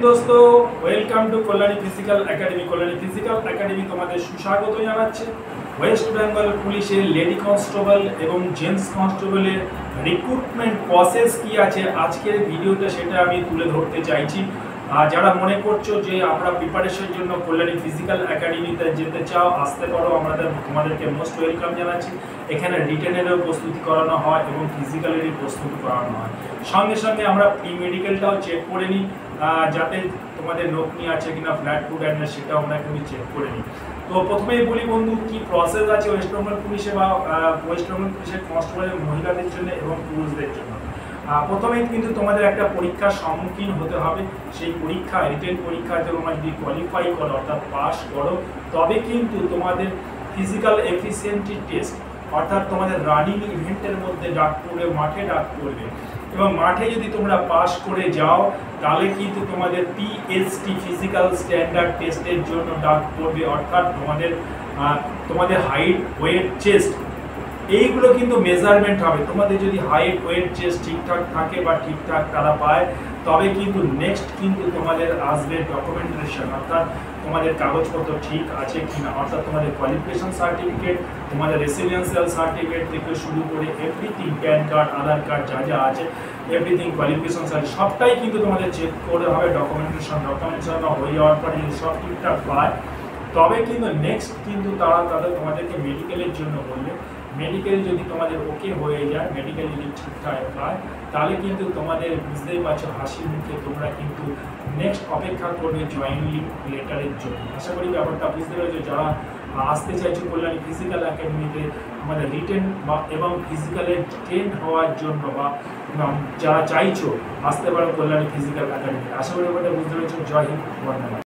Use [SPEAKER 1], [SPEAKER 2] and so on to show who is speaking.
[SPEAKER 1] दोस्तों welcome to Kalyani physical academy. Kalyani physical academy तुम्हारे सुस्वागत जानाচ্ছে। वेस्ट बेंगल पुलिशेर लेडी कन्स्टेबल एवं जेंट्स कन्स्टेबलेर रिक्रुटमेंट प्रसेस की आछे आजकेर भिडियोते सेटा आमि तुले धरते चाइछि। যারা মনে করছো যে আমরা প্রিপারেশনের জন্য কল্যাণী ফিজিক্যাল একাডেমিতে যেতে চাও আসতে পারো, তোমাদেরকে মোস্ট ওয়েলকাম জানাচ্ছি। এখানে রিটেনেরও প্রস্তুতি করানো হয় এবং ফিজিক্যালেরই প্রস্তুতি করানো হয়। সঙ্গে সঙ্গে আমরা প্রি মেডিকেলটাও চেক করে নিই যাতে তোমাদের নকনি আছে কিনা ফ্ল্যাট ফুড অ্যান্ড সেটাও আমরা কিন্তু চেক করে নিই। তো প্রথমেই বলি বন্ধু কি প্রসেস আছে ওয়েস্ট বেঙ্গল পুলিশে বা ওয়েস্ট বেঙ্গল পুলিশের কনস্টেবলের মহিলাদের জন্য এবং পুরুষদের জন্য। প্রথমেই কিন্তু তোমাদের একটা পরীক্ষার সম্মুখীন হতে হবে। সেই পরীক্ষা রিটেন পরীক্ষাতে তোমরা যদি কোয়ালিফাই করো অর্থাৎ পাস করো তবে কিন্তু তোমাদের ফিজিক্যাল এফিসিয়েন্সি টেস্ট অর্থাৎ তোমাদের রানিং ইভেন্টের মধ্যে ডাক পড়বে, মাঠে ডাক পড়বে এবং মাঠে যদি তোমরা পাস করে যাও তাহলে কিন্তু তোমাদের পিএসটি ফিজিক্যাল স্ট্যান্ডার্ড টেস্টের জন্য ডাক পড়বে। অর্থাৎ তোমাদের হাইট, ওয়েট, চেস্ট এইগুলো কিন্তু মেজারমেন্ট হবে। তোমাদের যদি হাইট, ওয়েট, চেস্ট ঠিকঠাক থাকে বা ঠিকঠাক তারা পায় তবে কিন্তু নেক্সট কিন্তু তোমাদের আসবে ডকুমেন্টেশন, অর্থাৎ তোমাদের কাগজপত্র ঠিক আছে কিনা, অর্থাৎ তোমাদের কোয়ালিফিকেশন সার্টিফিকেট, তোমাদের রেসিডেন্সিয়াল সার্টিফিকেট থেকে শুরু করে এভরিথিং, প্যান কার্ড, আধার কার্ড যা যা আছে এভরিথিং, কোয়ালিফিকেশন সার্টিফিকেট সবটাই কিন্তু তোমাদের চেক করে হবে। ডকুমেন্টেশন হয়ে যাওয়ার পরে যদি সব ঠিকঠাক পায় তবে কিন্তু নেক্সট কিন্তু তাদের তোমাদেরকে মেডিকেলের জন্য বলবে। মেডিকেল যদি তোমাদের ওকে হয়ে যায়, মেডিকেল যদি ঠিকঠাক পায় তাহলে কিন্তু তোমাদের বুঝতেই পারছো হাসি মুখে তোমরা কিন্তু নেক্সট অপেক্ষা করবে জয়েনিং লেটারের জন্য। আশা করি ব্যাপারটা বুঝতে পেরেছো। যারা আসতে চাইছো কল্যাণী ফিজিক্যাল একাডেমিতে আমাদের রিটেন বা এবং ফিজিক্যালের ট্রেন্ড হওয়ার জন্য বা যারা চাইছো আসতে পারো কল্যাণী ফিজিক্যাল একাডেমিতে। আশা করি ব্যাপারটা বুঝতে পেরেছো। জয় হিন্দ, বন্দে মাতরম।